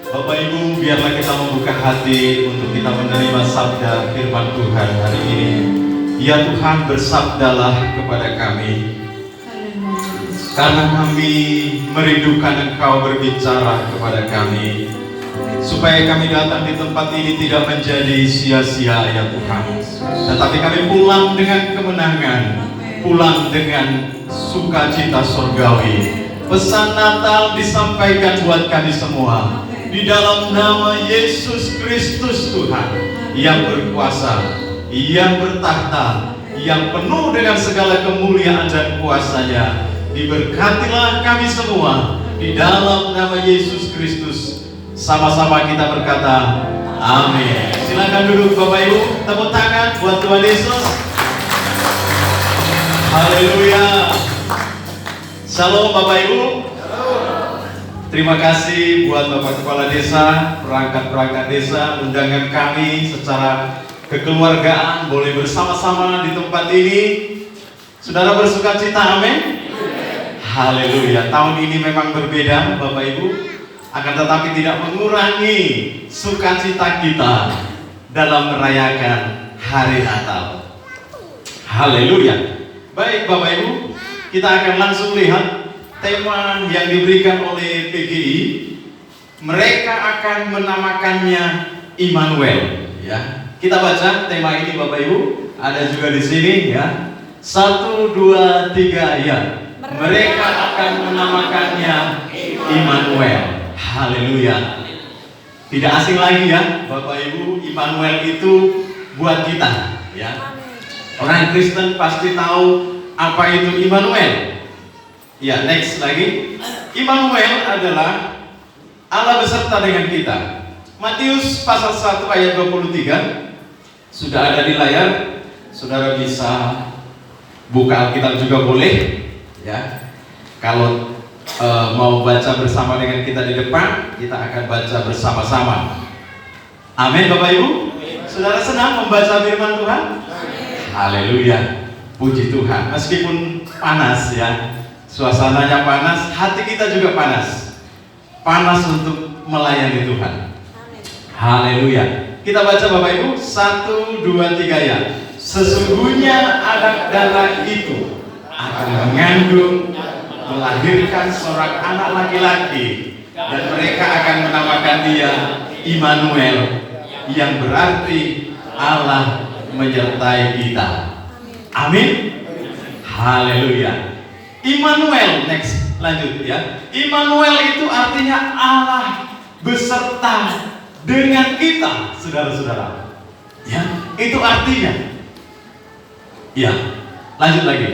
Bapak Ibu, biarlah kita membuka hati untuk kita menerima sabda firman Tuhan hari ini. Ya Tuhan, bersabdalah kepada kami, karena kami merindukan Engkau berbicara kepada kami, supaya kami datang di tempat ini tidak menjadi sia-sia ya Tuhan, tetapi kami pulang dengan kemenangan, pulang dengan sukacita surgawi. Pesan Natal disampaikan buat kami semua di dalam nama Yesus Kristus Tuhan yang berkuasa, yang bertahta, yang penuh dengan segala kemuliaan dan kuasa-Nya. Diberkatilah kami semua di dalam nama Yesus Kristus. Sama-sama kita berkata amin. Silakan duduk Bapak Ibu, tepuk tangan buat Tuhan Yesus. Haleluya. Shalom Bapak Ibu. Terima kasih buat Bapak Kepala Desa, perangkat-perangkat desa, undangan kami secara kekeluargaan boleh bersama-sama di tempat ini. Saudara bersuka cita, amin. Haleluya. Tahun ini memang berbeda Bapak Ibu, akan tetapi tidak mengurangi sukacita kita dalam merayakan hari Natal. Haleluya. Baik Bapak Ibu, kita akan langsung lihat tema yang diberikan oleh PGI. Mereka akan menamakannya Immanuel. Ya, kita baca tema ini Bapak Ibu. Ada juga di sini ya. 1, 2, 3 ya. Mereka akan menamakannya Immanuel. Haleluya. Tidak asing lagi ya Bapak Ibu, Immanuel itu buat kita ya. Orang Kristen pasti tahu apa itu Immanuel. Ya, next lagi. Immanuel adalah Allah beserta dengan kita. Matius pasal 1 ayat 23 sudah ada di layar. Saudara bisa buka Alkitab juga boleh ya. Kalau mau baca bersama dengan kita di depan, kita akan baca bersama-sama. Amin Bapak Ibu. Saudara senang membaca firman Tuhan? Haleluya. Puji Tuhan. Meskipun panas ya, suasananya panas, hati kita juga panas. Panas untuk melayani Tuhan. Haleluya. Kita baca Bapak Ibu, 1, 2, 3 ya. Sesungguhnya anak darah itu akan mengandung, melahirkan seorang anak laki-laki, dan mereka akan menamakan dia Immanuel, yang berarti Allah menyertai kita. Amin. Haleluya. Immanuel, next, lanjut ya. Immanuel itu artinya Allah beserta dengan kita, saudara-saudara. Ya, itu artinya. Ya, lanjut lagi.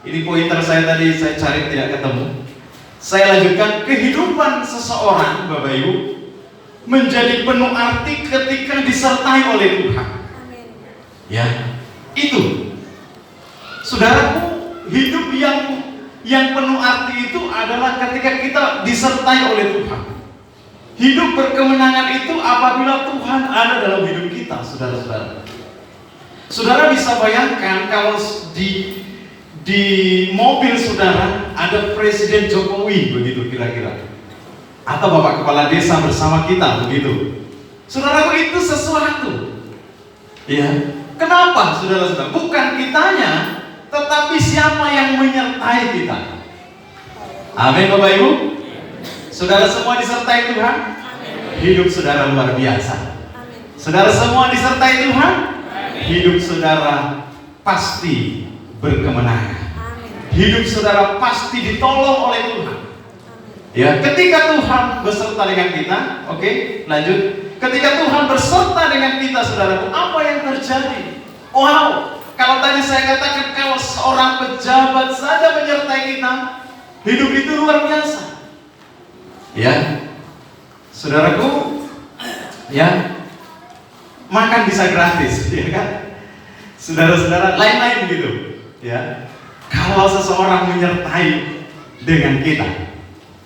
Ini pointer saya tadi saya cari tidak ketemu. Saya lanjutkan. Kehidupan seseorang Bapak Ibu menjadi penuh arti ketika disertai oleh Tuhan. Ya, itu. Saudaraku, hidup yang penuh arti itu adalah ketika kita disertai oleh Tuhan. Hidup berkemenangan itu apabila Tuhan ada dalam hidup kita, saudara-saudara. Saudara bisa bayangkan kalau di mobil saudara ada Presiden Jokowi begitu kira-kira, atau Bapak Kepala Desa bersama kita begitu. Saudaraku, itu sesuatu. Ya, kenapa saudara-saudara? Bukan kitanya, tetapi siapa yang menyertai kita. Amin Bapak Ibu. Saudara semua disertai Tuhan. Hidup saudara luar biasa. Saudara semua disertai Tuhan. Hidup saudara pasti berkemenangan. Hidup saudara pasti ditolong oleh Tuhan. Ya, ketika Tuhan beserta dengan kita, oke, lanjut. Ketika Tuhan beserta dengan kita, saudaraku, apa yang terjadi? Wow, kalau tadi saya katakan kalau seorang pejabat saja menyertai kita, hidup itu luar biasa. Ya, saudaraku, ya, makan bisa gratis, ya kan? Saudara-saudara, lain-lain gitu, ya. Kalau seseorang menyertai dengan kita,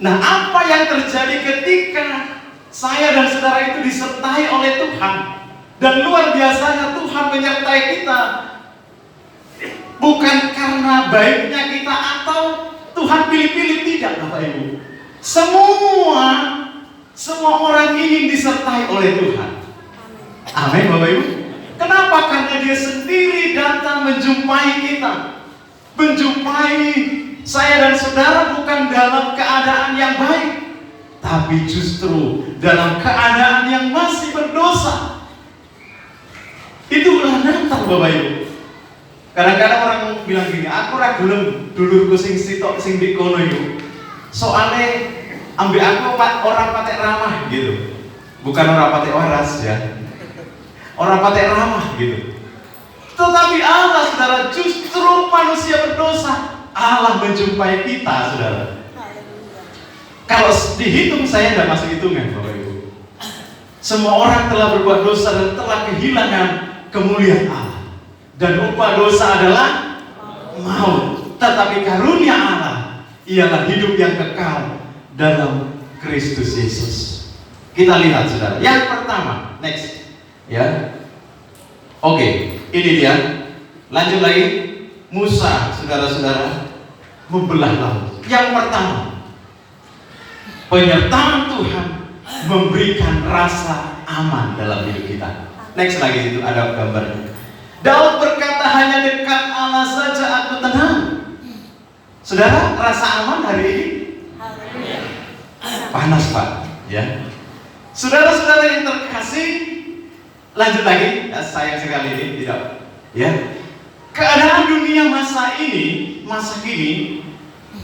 nah apa yang terjadi ketika saya dan saudara itu disertai oleh Tuhan dan luar biasanya Tuhan menyertai kita, bukan karena baiknya kita atau Tuhan pilih-pilih, tidak Bapak Ibu. Semua orang ingin disertai oleh Tuhan. Amin Bapak Ibu. Kenapa? Karena dia sendiri datang menjumpai kita. Menjumpai saya dan saudara bukan dalam keadaan yang baik, tapi justru dalam keadaan yang masih berdosa. Itulah Natal Bapak Ibu. Kadang-kadang orang bilang gini, aku ora gelem dulurku sing sitok sing di kono iku. Soale ambil aku orang patek ramah gitu. Bukan orang patek waras ya. Orang patek ramah gitu. Tetapi Allah saudara, justru manusia berdosa, Allah menjumpai kita saudara. Kalau dihitung saya tidak masuk hitungan Bapak Ibu. Semua orang telah berbuat dosa dan telah kehilangan kemuliaan Allah. Dan upah dosa adalah maut. Tetapi karunia Allah ialah hidup yang kekal dalam Kristus Yesus. Kita lihat saudara. Yang pertama, next. Ya. Oke, ini dia. Lanjut lagi. Musa, saudara-saudara, membelah laut. Yang pertama, penyertaan Tuhan memberikan rasa aman dalam hidup kita. Next lagi itu ada gambarnya. Daud berkata, hanya dekat Allah saja aku tenang. Saudara, rasa aman hari ini? Panas Pak, ya. Saudara-saudara yang terkasih, lanjut lagi. Ya, sayang sekali ini tidak, ya. Keadaan dunia masa ini, masa kini,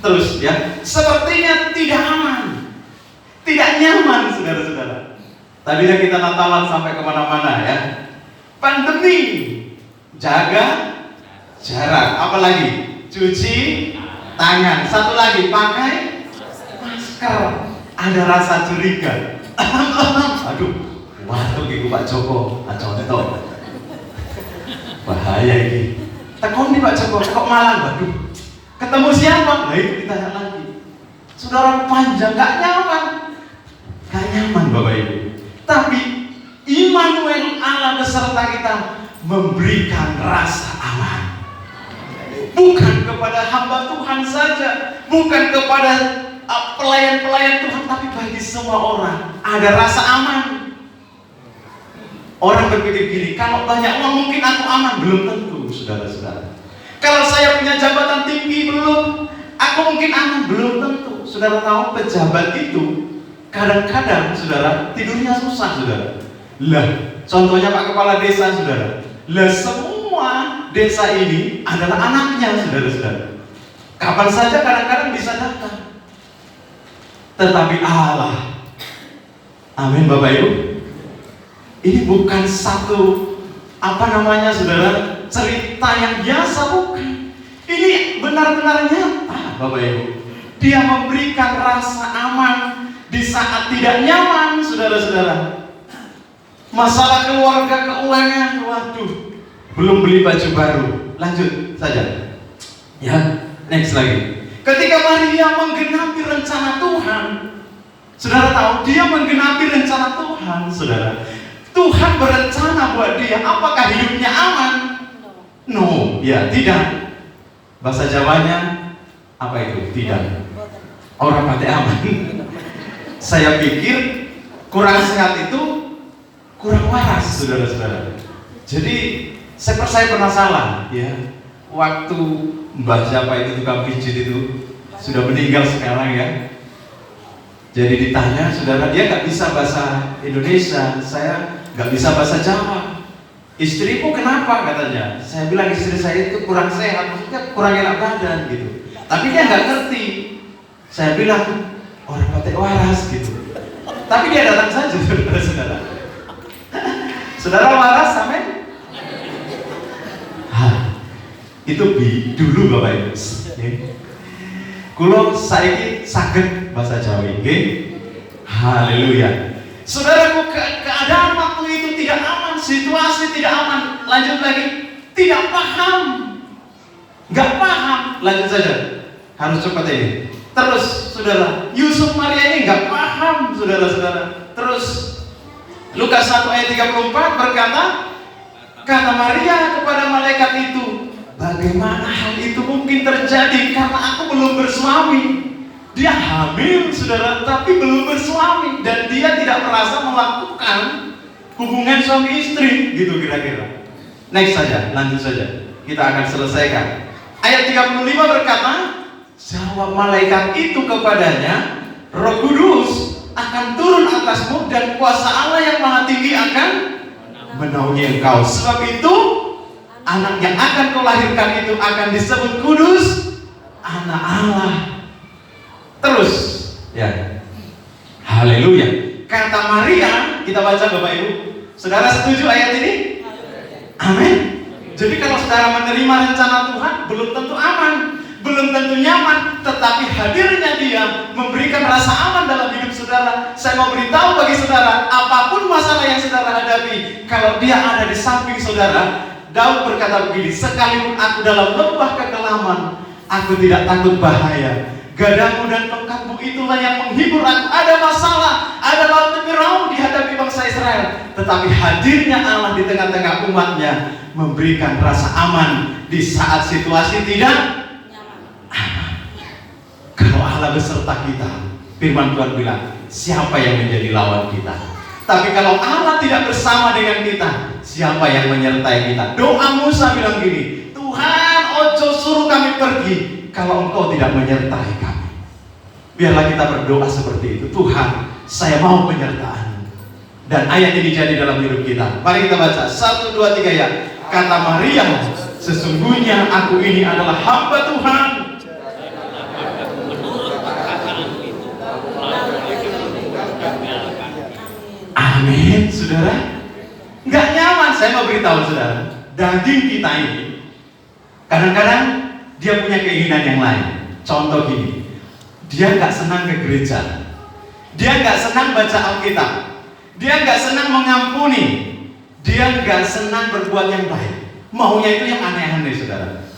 terus ya, sepertinya tidak aman, tidak nyaman, saudara-saudara. Tadinya kita Natalan sampai kemana-mana ya. Pandemi, jaga jarak, apalagi cuci tangan, satu lagi pakai masker. Ada rasa curiga. Aduh, waduh gitu Pak Joko, contoh bahaya ini. Tekon nih Pak Joko, kok malam, waduh. Ketemu siapa? Nah itu ditanya lagi. Saudara panjang, gak nyaman. Gak nyaman Bapak Ibu. Tapi Immanuel Allah beserta kita memberikan rasa aman. Bukan kepada hamba Tuhan saja, bukan kepada pelayan-pelayan Tuhan, tapi bagi semua orang ada rasa aman. Orang berpikir gini, kalau banyak uang mungkin aku aman. Belum tentu, saudara-saudara. Kalau saya punya jabatan tinggi, belum. Aku mungkin aman, belum tentu. Saudara tahu pejabat itu kadang-kadang, saudara, tidurnya susah, saudara. Lah, contohnya Pak Kepala Desa, saudara. Lah, semua desa ini adalah anaknya, saudara-saudara. Kapan saja kadang-kadang bisa datang. Tetapi Allah, amin Bapak Ibu, ini bukan satu saudara, cerita yang biasa, bukan. Ini benar-benar nyata Bapak Ibu. Dia memberikan rasa aman di saat tidak nyaman, saudara-saudara. Masalah keluarga, keuangan, waduh, belum beli baju baru. Lanjut saja. Ya, next lagi. Ketika Maria menggenapi rencana Tuhan, saudara tahu, dia menggenapi rencana Tuhan, saudara. Tuhan berencana buat dia. Apakah hidupnya aman? No, ya tidak. Bahasa Jawanya apa itu? Tidak. Orang mati aman. Saya pikir kurang sehat itu kurang waras, saudara-saudara. Jadi saya pernah salah, ya. Waktu Mbah siapa itu tukang pijit itu sudah meninggal sekarang ya. Jadi ditanya, saudara, dia nggak bisa bahasa Indonesia, saya nggak bisa bahasa Jawa. Istrimu kenapa katanya? Saya bilang istri saya itu kurang sehat, maksudnya kurang enak badan gitu. Tapi dia nggak ngerti. Saya bilang orang patek waras gitu. Tapi dia datang saja, saudara-saudara. Saudara waras, amin? Itu dulu Bapak Ibu. Kulo saiki saged bahasa Jawa nggih. Haleluya. Saudaraku, keadaan waktu itu tidak aman, situasi tidak aman. Lanjut lagi, tidak paham. Enggak paham. Lanjut saja. Harus cepat ini. Terus, saudara, Yusuf Maria ini enggak paham, saudara-saudara. Terus Lukas 1 ayat 34 berkata, kata Maria kepada malaikat itu, bagaimana hal itu mungkin terjadi karena aku belum bersuami? Dia hamil, saudara, tapi belum bersuami, dan dia tidak merasa melakukan hubungan suami istri, gitu kira-kira. Next saja, lanjut saja. Kita akan selesaikan. Ayat 35 berkata, jawab malaikat itu kepadanya, Roh Kudus akan turun atasmu dan kuasa Allah yang Maha Tinggi akan menaungi engkau. Sebab itu anak yang akan kau lahirkan itu akan disebut kudus, anak Allah. Terus, ya, haleluya. Kata Maria, kita baca Bapak Ibu. Saudara setuju ayat ini? Amin. Jadi kalau saudara menerima rencana Tuhan, belum tentu aman, belum tentu nyaman, tetapi hadirnya Dia memberikan rasa aman dalam hidup saudara. Saya mau beritahu bagi saudara, apapun masalah yang saudara hadapi, kalau Dia ada di samping saudara. Daud berkata begini, sekalipun aku dalam lembah kekelaman, aku tidak takut bahaya. Gadamu dan tongkatmu itulah yang menghibur aku. Ada masalah, ada laut Firaun dihadapi bangsa Israel, tetapi hadirnya Allah di tengah-tengah umatnya memberikan rasa aman di saat situasi tidak aman. Kalau Allah beserta kita, firman Tuhan bilang, siapa yang menjadi lawan kita? Tapi kalau Allah tidak bersama dengan kita, siapa yang menyertai kita? Doa Musa bilang gini, Tuhan, ojo suruh kami pergi kalau Engkau tidak menyertai kami. Biarlah kita berdoa seperti itu. Tuhan, saya mau penyertaan. Dan ayat ini jadi dalam hidup kita. Mari kita baca 1, 2, 3 ya. Kata Maria, sesungguhnya aku ini adalah hamba Tuhan. Amin, saudara. Nggak nyaman, saya mau beritahu saudara. Daging kita ini kadang-kadang dia punya keinginan yang lain. Contoh gini, dia nggak senang ke gereja, dia nggak senang baca Alkitab, dia nggak senang mengampuni, dia nggak senang berbuat yang baik. Maunya itu yang aneh-aneh, saudara.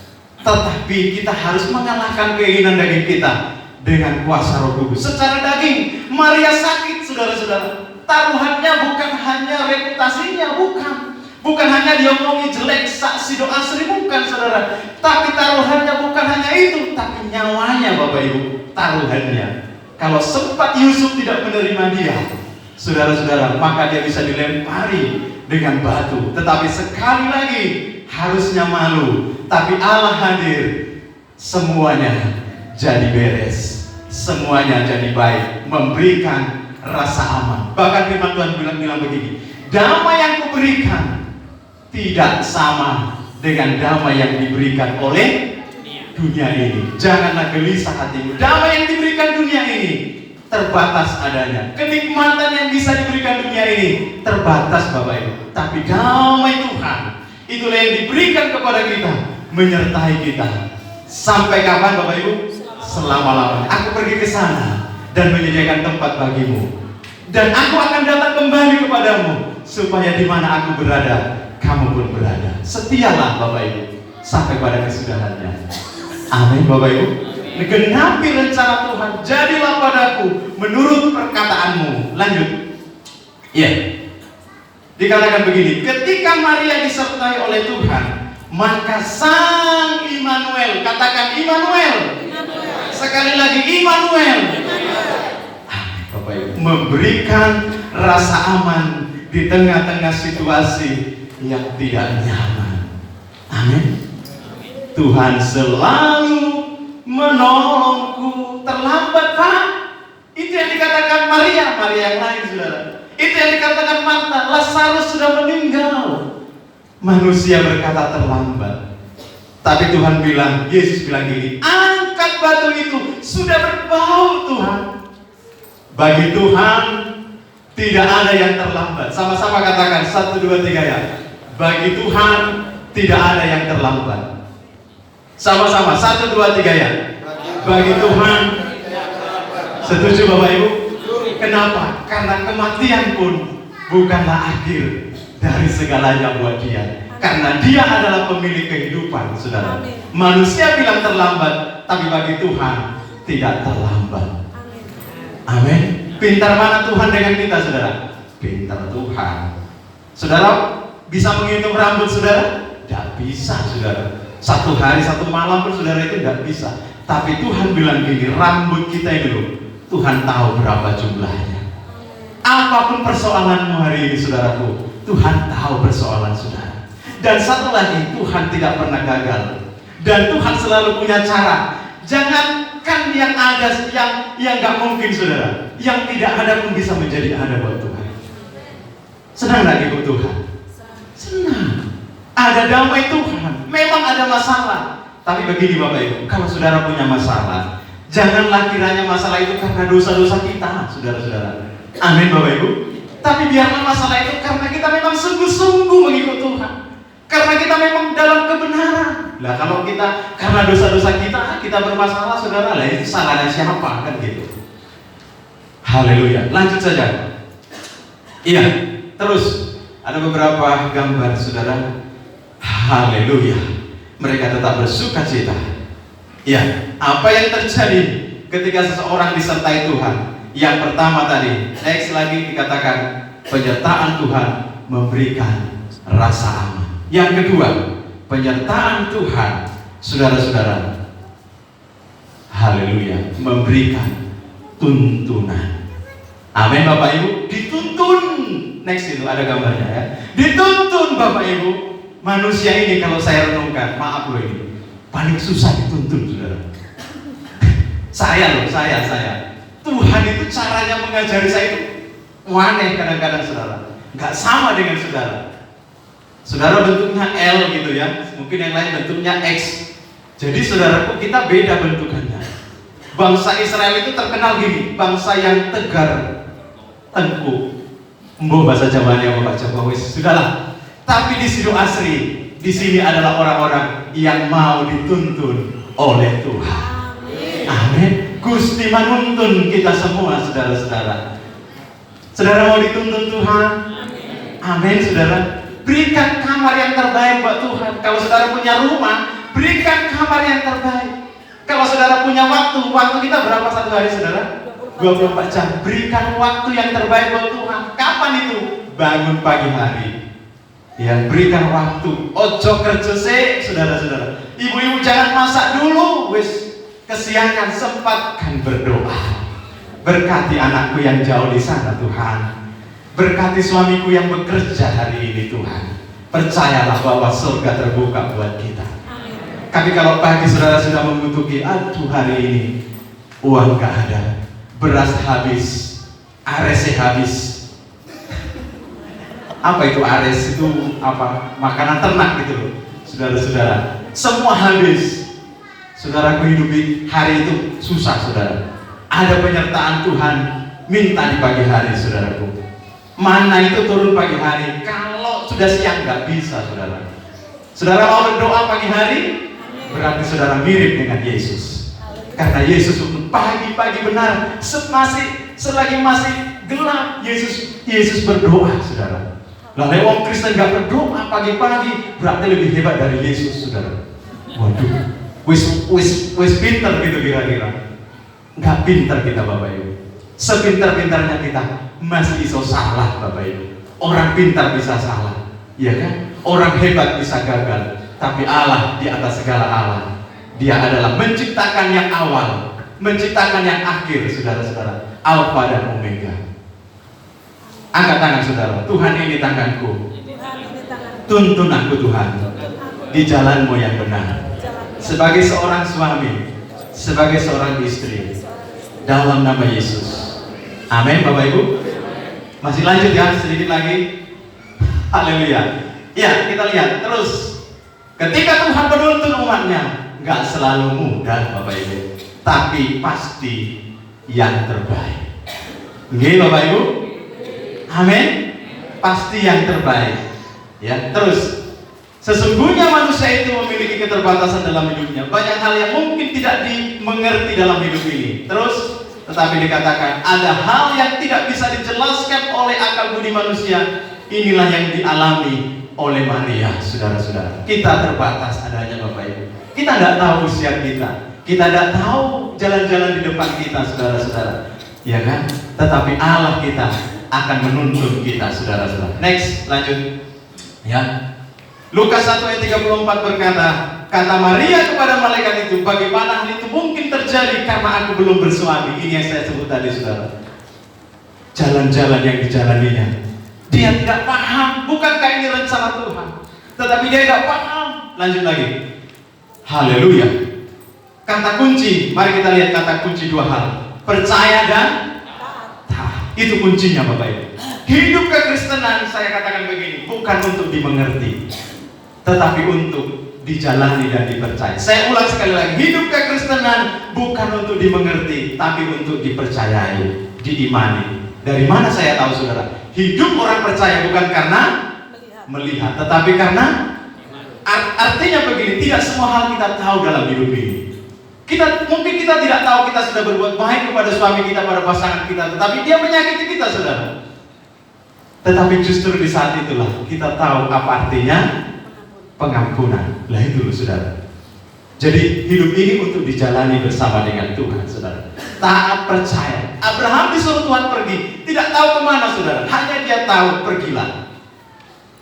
Tetapi kita harus mengalahkan keinginan daging kita dengan kuasa Roh Kudus. Secara daging, Maria sakit, saudara-saudara. Taruhannya bukan hanya reputasinya, bukan hanya dia ngomongi jelek, saksi doa seri, bukan, saudara. Tapi taruhannya bukan hanya itu, tapi nyawanya, Bapak Ibu, taruhannya. Kalau sempat Yusuf tidak menerima dia, saudara-saudara, maka dia bisa dilempari dengan batu. Tetapi sekali lagi, harusnya malu. Tapi Allah hadir, semuanya jadi beres, semuanya jadi baik, memberikan rasa aman. Bahkan firman Tuhan bilang begini, damai yang kuberikan tidak sama dengan damai yang diberikan oleh dunia ini. Janganlah gelisah hatimu. Damai yang diberikan dunia ini terbatas adanya. Kenikmatan yang bisa diberikan dunia ini terbatas, Bapak Ibu. Tapi damai Tuhan, itulah yang diberikan kepada kita, menyertai kita. Sampai kapan, Bapak Ibu? Selama-lamanya. Aku pergi ke sana dan menyediakan tempat bagimu, dan aku akan datang kembali kepadamu, supaya di mana aku berada, kamu pun berada. Setialah, Bapak Ibu, sampai pada kesudahannya. Amin, Bapak Ibu. Genapi rencana Tuhan, jadilah padaku menurut perkataanmu. Lanjut. Ya. Dikatakan begini, ketika Maria disertai oleh Tuhan, maka Sang Immanuel, katakan Immanuel. Sekali lagi Immanuel. Bapak Ibu, memberikan rasa aman di tengah-tengah situasi yang tidak nyaman. Amin. Tuhan selalu menolongku. Terlambat, Pak. Itu yang dikatakan Maria yang lain, saudara. Itu yang dikatakan Marta, Lazarus sudah meninggal. Manusia berkata terlambat. Tapi Tuhan bilang, Yesus bilang gini, angkat batu itu, sudah berbau Tuhan. Bagi Tuhan tidak ada yang terlambat. Sama-sama katakan 1, 2, 3 ya. Bagi Tuhan tidak ada yang terlambat. Sama-sama 1, 2, 3 ya. Bagi Tuhan. Setuju Bapak Ibu? Kenapa? Karena kematian pun bukanlah akhir dari segalanya buat dia. Karena dia adalah pemilik kehidupan, saudara. Manusia bilang terlambat, tapi bagi Tuhan tidak terlambat. Amin. Pintar mana Tuhan dengan kita, saudara? Pintar Tuhan. Saudara bisa menghitung rambut saudara? Tidak bisa, saudara. Satu hari, satu malam pun saudara itu nggak bisa. Tapi Tuhan bilang gini, rambut kita ini loh, Tuhan tahu berapa jumlahnya. Apapun persoalanmu hari ini saudaraku, Tuhan tahu persoalan saudara. Dan satu lagi, Tuhan tidak pernah gagal. Dan Tuhan selalu punya cara. Jangankan yang ada, yang nggak mungkin saudara, yang tidak ada pun bisa menjadi ada buat Tuhan. Senang lagi buat Tuhan? Senang. Ada damai Tuhan. Memang ada masalah. Tapi begini Bapak Ibu, kalau saudara punya masalah, janganlah kiranya masalah itu karena dosa-dosa kita, saudara-saudara. Amin Bapak Ibu. Tapi biarlah masalah itu karena kita memang sungguh-sungguh mengikut Tuhan. Karena kita memang dalam kebenaran. Lah kalau kita karena dosa-dosa kita bermasalah, saudara, lah itu salahnya siapa kan gitu. Haleluya. Lanjut saja. Iya, terus ada beberapa gambar saudara. Haleluya. Mereka tetap bersuka cita. Ya, apa yang terjadi ketika seseorang disertai Tuhan? Yang pertama tadi, next lagi dikatakan penyertaan Tuhan memberikan rasa aman. Yang kedua, penyertaan Tuhan, saudara-saudara, haleluya, memberikan tuntunan. Amin Bapak Ibu, dituntun. Next itu ada gambarnya ya. Dituntun Bapak Ibu. Manusia ini kalau saya renungkan, maaf loh ini, paling susah dituntun saudara. Saya. Tuhan itu caranya mengajari saya itu aneh kadang-kadang saudara. Nggak sama dengan saudara. Saudara bentuknya L gitu ya, mungkin yang lain bentuknya X. Jadi saudaraku, kita beda bentukannya. Bangsa Israel itu terkenal gini, bangsa yang tegar, tengkuk. Mbok bahasa Jawanya Bapak Jawa wis sudahlah. Tapi di Sido Asri, di sini adalah orang-orang yang mau dituntun oleh Tuhan. Amin. Gusti manuntun kita semua, saudara-saudara. Saudara mau dituntun Tuhan? Amin, saudara. Berikan kamar yang terbaik buat Tuhan. Kalau saudara punya rumah, berikan kamar yang terbaik. Kalau saudara punya waktu kita berapa satu hari saudara? 24 jam. Berikan waktu yang terbaik buat Tuhan. Kapan itu? Bangun pagi hari. Ya, berikan waktu. Ojo kerja sih, saudara-saudara. Ibu-ibu jangan masak dulu, wis kesiangan, sempatkan berdoa. Berkati anakku yang jauh di sana Tuhan. Berkati suamiku yang bekerja hari ini Tuhan. Percayalah bahwa surga terbuka buat kita. Tapi kalau pagi saudara sudah membutuhkan, aduh hari ini uang gak ada, beras habis, ares habis. Apa itu ares? Itu apa? Makanan ternak gitu loh, saudara-saudara. Semua habis. Saudaraku hidupi hari itu susah saudara. Ada penyertaan Tuhan, minta di pagi hari saudaraku. Mana itu turun pagi hari? Kalau sudah siang nggak bisa saudara. Saudara mau berdoa pagi hari? Berarti saudara mirip dengan Yesus. Karena Yesus pagi-pagi benar, selagi masih gelap, Yesus berdoa saudara. Lalu orang Kristen gak berdoa pagi-pagi, berarti lebih hebat dari Yesus, saudara. Waduh, wis pinter gitu kira-kira. Gak pinter kita Bapak Ibu. Sepintar-pintarnya kita masih bisa salah Bapak Ibu. Orang pintar bisa salah, ya kan? Orang hebat bisa gagal. Tapi Allah di atas segala Allah. Dia adalah menciptakan yang awal, menciptakan yang akhir, saudara-saudara. Alfa dan Omega. Angkat tangan saudara. Tuhan ini tanganku. Tuntun aku Tuhan di jalanmu yang benar. Sebagai seorang suami, sebagai seorang istri, dalam nama Yesus. Amin Bapak Ibu. Masih lanjut ya, sedikit lagi. Haleluya. Ya, kita lihat terus. Ketika Tuhan menuntun umatnya, nggak selalu mudah Bapak Ibu, tapi pasti yang terbaik. Nggih Bapak Ibu. Amin. Pasti yang terbaik. Ya, terus sesungguhnya manusia itu memiliki keterbatasan dalam hidupnya. Banyak hal yang mungkin tidak dimengerti dalam hidup ini. Terus tetapi dikatakan ada hal yang tidak bisa dijelaskan oleh akal budi manusia. Inilah yang dialami oleh Maria, saudara-saudara. Kita terbatas adanya Bapak Ibu. Kita tidak tahu usia kita. Kita tidak tahu jalan-jalan di depan kita, saudara-saudara. Ya kan? Tetapi Allah kita akan menuntun kita, saudara-saudara. Next, lanjut. Ya. Lukas 1 ayat 34 berkata, kata Maria kepada malaikat itu, bagaimana hal itu mungkin terjadi karena aku belum bersuami. Ini yang saya sebut tadi, saudara. Jalan-jalan yang dijalaninya. Dia tidak paham, bukankah ini rencana Tuhan? Tetapi dia tidak paham. Lanjut lagi. Haleluya. Kata kunci, mari kita lihat kata kunci dua hal. Percaya dan taat. Itu kuncinya Bapak Ibu. Hidup kekristenan, saya katakan begini, bukan untuk dimengerti, tetapi untuk dijalani dan dipercaya. Saya ulang sekali lagi, hidup kekristenan bukan untuk dimengerti, tapi untuk dipercayai, diimani. Dari mana saya tahu, saudara? Hidup orang percaya bukan karena melihat, tetapi karena artinya begini, tidak semua hal kita tahu dalam hidup ini. Mungkin kita tidak tahu kita sudah berbuat baik kepada suami kita, pada pasangan kita, tetapi dia menyakiti kita, saudara. Tetapi justru di saat itulah kita tahu apa artinya pengampunan. Lah itu loh, saudara. Jadi hidup ini untuk dijalani bersama dengan Tuhan, saudara. Taat, percaya. Abraham disuruh Tuhan pergi, tidak tahu kemana, saudara. Hanya dia tahu, pergilah.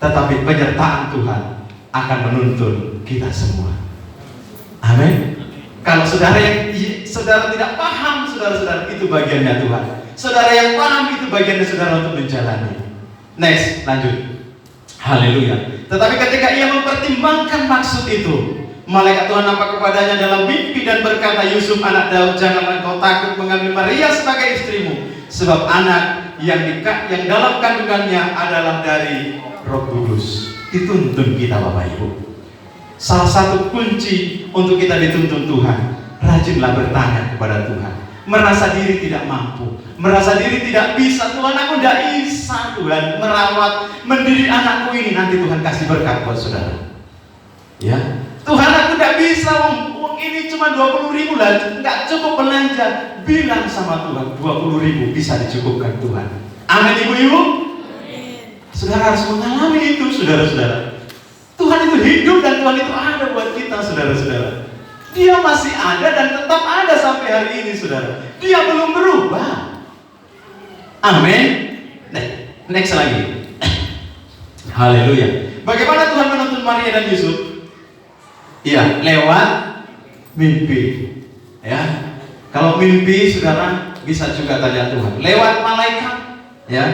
Tetapi penyertaan Tuhan akan menuntun kita semua. Amin. Kalau saudara tidak paham, saudara-saudara, itu bagiannya Tuhan. Saudara yang paham, itu bagiannya saudara untuk menjalani. Next, lanjut. Haleluya. Tetapi ketika ia mempertimbangkan maksud itu, malaikat Tuhan nampak kepadanya dalam mimpi dan berkata, Yusuf anak Daud, janganlah engkau takut mengambil Maria sebagai istrimu, sebab anak yang dalam kandungannya adalah dari Roh Kudus. Dituntun kita, Bapak Ibu. Salah satu kunci untuk kita dituntun Tuhan, rajinlah bertanya kepada Tuhan. Merasa diri tidak mampu, merasa diri tidak bisa. Tuhan, aku tidak bisa, Tuhan, merawat, mendidik anakku ini. Nanti Tuhan kasih berkat buat saudara. Ya, Tuhan, aku tidak bisa, uang ini cuma 20.000 lah, nggak cukup belanja. Bilang sama Tuhan, 20.000 bisa dicukupkan Tuhan. Amin, ibu-ibu. Saudara harus mengalami itu, saudara-saudara. Tuhan itu hidup dan Tuhan itu ada buat kita, saudara-saudara. Dia masih ada dan tetap ada sampai hari ini, saudara. Dia belum berubah. Amin. Next lagi. Haleluya. Bagaimana Tuhan menuntun Maria dan Yusuf? Iya, lewat mimpi. Ya. Kalau mimpi, saudara bisa juga tanya Tuhan. Lewat malaikat, ya.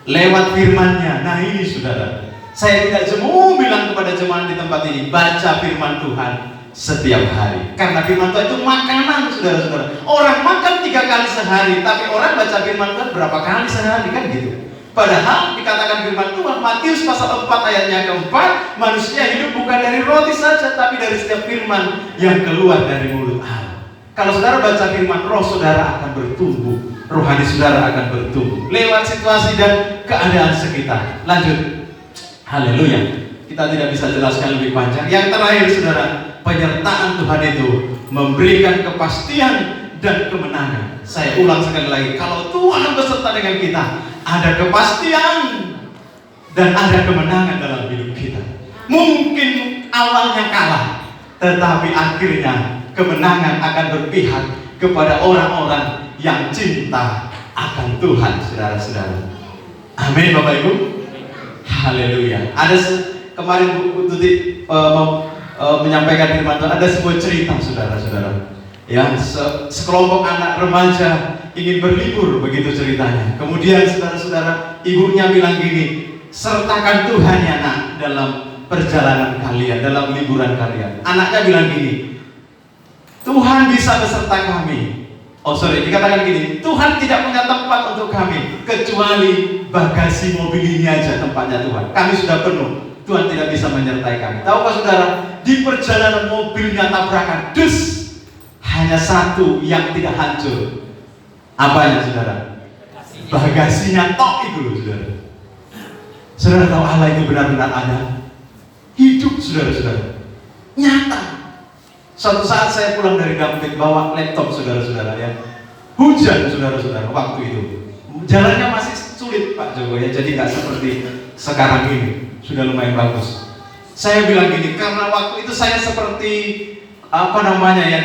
Lewat firman-Nya. Nah ini, saudara. Saya tidak jemu bilang kepada jemaat di tempat ini, baca firman Tuhan setiap hari. Karena firman Tuhan itu makanan, saudara-saudara. Orang makan 3 kali sehari, tapi orang baca firman Tuhan berapa kali sehari, kan gitu. Padahal dikatakan firman Tuhan, Matius pasal 4 ayatnya keempat, manusia hidup bukan dari roti saja, tapi dari setiap firman yang keluar dari mulut Allah. Kalau saudara baca firman, roh saudara akan bertumbuh, rohani saudara akan bertumbuh lewat situasi dan keadaan sekitar. Lanjut. Haleluya. Kita tidak bisa jelaskan lebih panjang. Yang terakhir, saudara, penyertaan Tuhan itu memberikan kepastian dan kemenangan. Saya ulang sekali lagi, kalau Tuhan beserta dengan kita, ada kepastian dan ada kemenangan dalam hidup kita. Mungkin awalnya kalah, tetapi akhirnya kemenangan akan berpihak kepada orang-orang yang cinta akan Tuhan, saudara-saudara. Amin, Bapak Ibu. Haleluya. Ada kemarin Bu Tuti menyampaikan firman Tuhan, ada sebuah cerita, saudara-saudara. Ya, sekelompok anak remaja ingin berlibur, begitu ceritanya. Kemudian saudara-saudara, ibunya bilang gini, sertakan Tuhan ya nak dalam perjalanan kalian, dalam liburan kalian. Anaknya bilang gini, Tuhan bisa beserta kami. Dikatakan gini, Tuhan tidak punya tempat untuk kami kecuali bagasi mobil ini aja tempatnya Tuhan. Kami sudah penuh, Tuhan tidak bisa menyertai kami. Tahukah saudara, di perjalanan mobilnya tabrakan, hanya satu yang tidak hancur. Apanya, saudara? Bagasinya tok itu loh, saudara. Saudara tahu Allah itu benar-benar ada, hidup, saudara-saudara, nyata. Suatu saat saya pulang dari Dampit bawa laptop, saudara-saudara, ya. Hujan, saudara-saudara, waktu itu. Jalannya masih sulit, Pak Joko, ya. Jadi nggak seperti sekarang ini, sudah lumayan bagus. Saya bilang gini, karena waktu itu saya seperti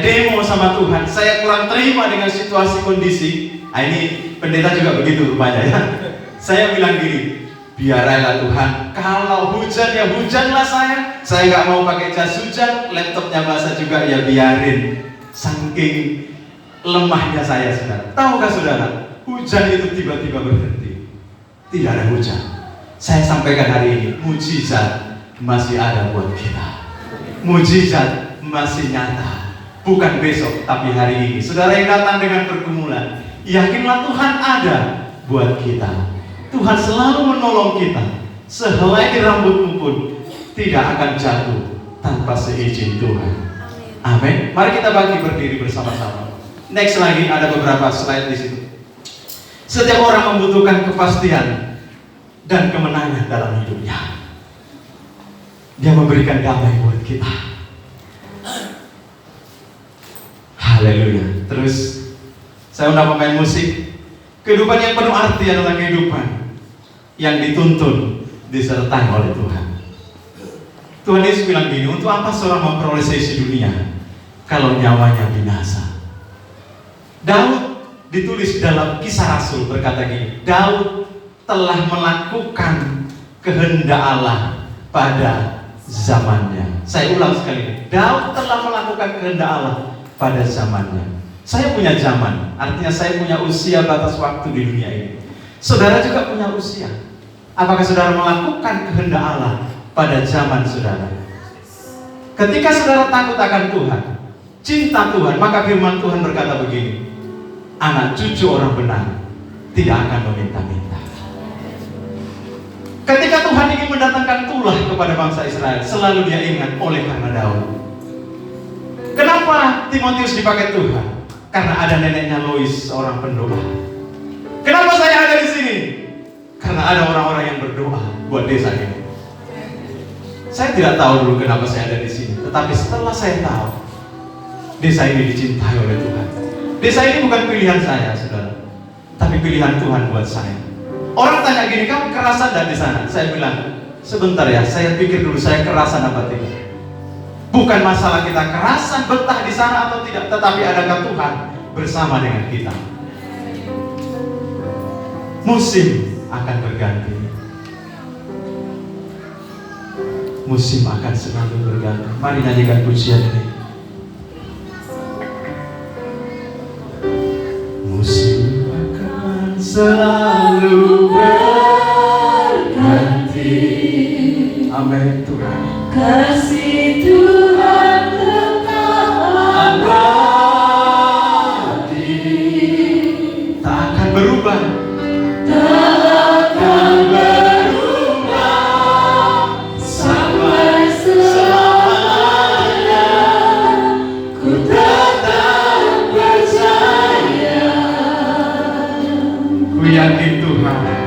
demo sama Tuhan. Saya kurang terima dengan situasi kondisi. Ini pendeta juga begitu rupanya, ya. Saya bilang gini, Biarlah Tuhan, kalau hujan ya hujanlah saya nggak mau pakai jas hujan, laptopnya basah juga ya biarin. Saking lemahnya saya, saudara. Tahukah saudara, hujan itu tiba-tiba berhenti. Tidak ada hujan. Saya sampaikan hari ini, mujizat masih ada buat kita. Mujizat masih nyata. Bukan besok, tapi hari ini. Saudara yang datang dengan pergumulan, yakinlah Tuhan ada buat kita. Tuhan selalu menolong kita. Sehelai rambutmu pun tidak akan jatuh tanpa seizin Tuhan. Amin. Mari kita berdiri bersama-sama. Next lagi ada beberapa slide di situ. Setiap orang membutuhkan kepastian dan kemenangan dalam hidupnya. Dia memberikan damai buat kita. Haleluya. Terus saya undang pemain musik. Kehidupan yang penuh arti adalah kehidupan yang dituntun, disertai oleh Tuhan. Tuhan Yesus bilang gini, untuk apa seorang memperoleh seisi dunia kalau nyawanya binasa? Daud ditulis dalam Kisah Rasul berkata gini, Daud telah melakukan kehendak Allah pada zamannya. Saya ulang sekali, Daud telah melakukan kehendak Allah pada zamannya. Saya punya zaman, artinya saya punya usia batas waktu di dunia ini. Saudara juga punya usia. Apakah saudara melakukan kehendak Allah pada zaman saudara? Ketika saudara takut akan Tuhan, cinta Tuhan, maka firman Tuhan berkata begini, anak cucu orang benar tidak akan meminta-minta. Ketika Tuhan ingin mendatangkan tulah kepada bangsa Israel, selalu dia ingat oleh karena Daud. Kenapa Timotius dipakai Tuhan? Karena ada neneknya Lois, seorang pendoa. Kenapa saya ada di sini? Karena ada orang-orang yang berdoa buat desa ini. Saya tidak tahu dulu kenapa saya ada di sini, tetapi setelah saya tahu, desa ini dicintai oleh Tuhan. Desa ini bukan pilihan saya, saudara, tapi pilihan Tuhan buat saya. Orang tanya gini, kamu kerasan dan di sana? Saya bilang, sebentar ya, saya pikir dulu saya kerasan apa tidak. Bukan masalah kita kerasan betah di sana atau tidak, tetapi adakah Tuhan bersama dengan kita. Musim akan berganti. Musim akan selalu berganti. Mari nyanyikan pujian ini. Musim akan selalu berganti. Amin Tuhan. Kasih Tuhan tetap abadi, tak akan berubah, tak akan berubah sampai selamanya. Ku tetap percaya, ku yakin Tuhan.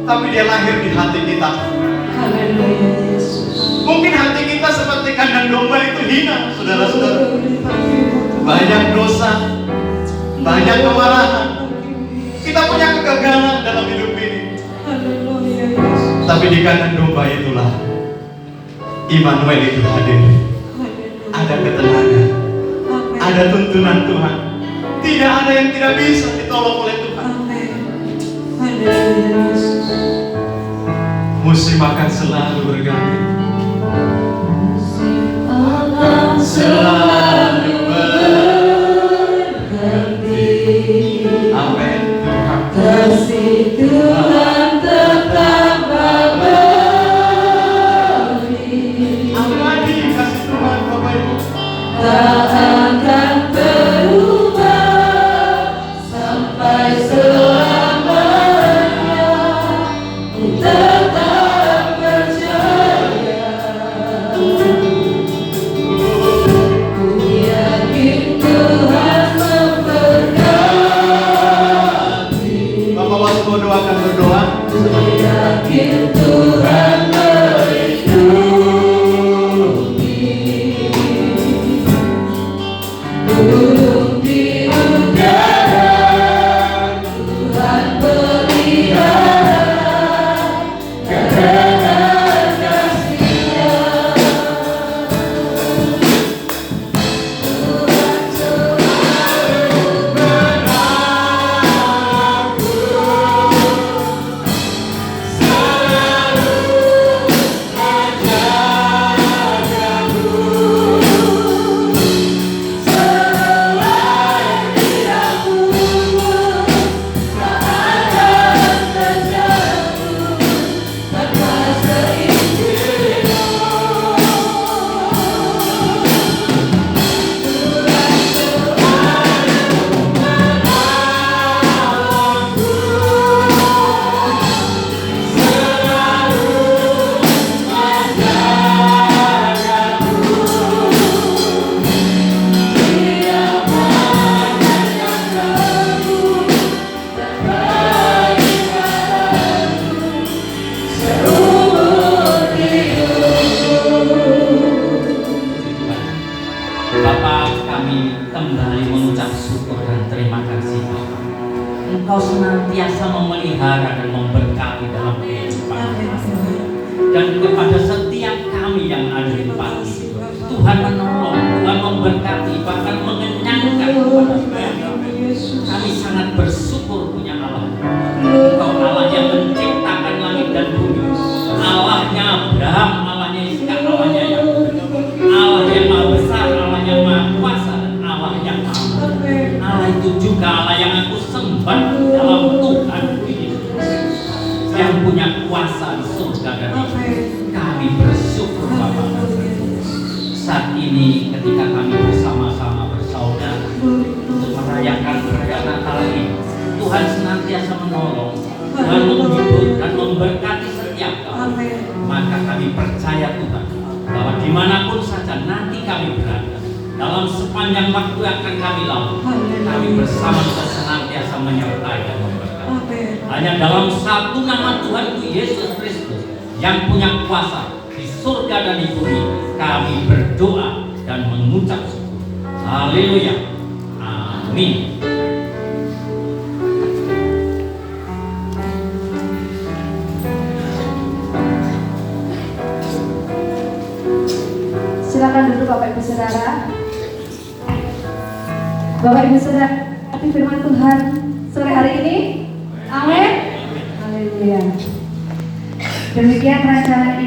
tapi dia lahir di hati kita. Haleluya Yesus. Mungkin hati kita seperti kandang domba itu hina, saudara-saudara. Banyak dosa, banyak kemarahan. Kita punya kegagalan dalam hidup ini. Haleluya Yesus. Tapi di kandang domba itulah Immanuel itu hadir. Ada ketenangan, ada tuntunan Tuhan. Tidak ada yang tidak bisa ditolong oleh Tuhan. Haleluya Yesus. Musim akan selalu berganti. Akan selalu berganti. Amin Tuhan. Kasih Tuhan tetap abadi. Abadi kasih Tuhan Bapak Ibu. Tak akan berubah sampai selamanya. Ku tetap percaya. Ku yakin Tuhan memberkati. Bapak waktu doa akan berdoa. Ku yakin Tuhan burung di udara, Tuhan pelihara karena kasih-Nya. Tuhan selalu merawatku, selalu Bapak, kami kembali mengucap syukur dan terima kasih Bapak. Engkau senantiasa memelihara dan memberkati dalam kehidupan kami. Dan kepada setiap kami yang ada di tempat ini, Tuhan menolong, Tuhan memberkati, bahkan mengenyangkan kepada kami. Kami sangat bersyukur punya Allah. Engkau Allah yang menciptakan langit dan bumi, Allahnya Abraham, Allahnya Ishak, Allahnya Yakub, Allah yang maha besar, Allah yang maha kuasa, dan Allah yang maha mulia. Allah itu juga Allah yang aku sembah dalam Tuhan Yesus, yang punya kuasa di surga dan di bumi. Kami bersyukur Bapak. Saat ini ketika kami bersama-sama bersaudara untuk merayakan perayaan Natal ini, Tuhan senantiasa menolong, Tuhan menghibur dan memberkati setiap kami. Maka kami percaya Tuhan bahwa dimanapun saja nanti kami berada, dalam sepanjang waktu yang akan kami lalui, kami bersama Tuhan senantiasa menyertai dan memberkati. Hanya dalam satu nama Tuhan Yesus Kristus yang punya kuasa di surga dan di bumi, kami berdoa dan mengucap syukur. Haleluya. Amin. Silakan duduk Bapak Ibu Saudara. Bapak Ibu Saudara, arti firman Tuhan sore hari ini. Amin. Haleluya. Demikian rancangan ibadah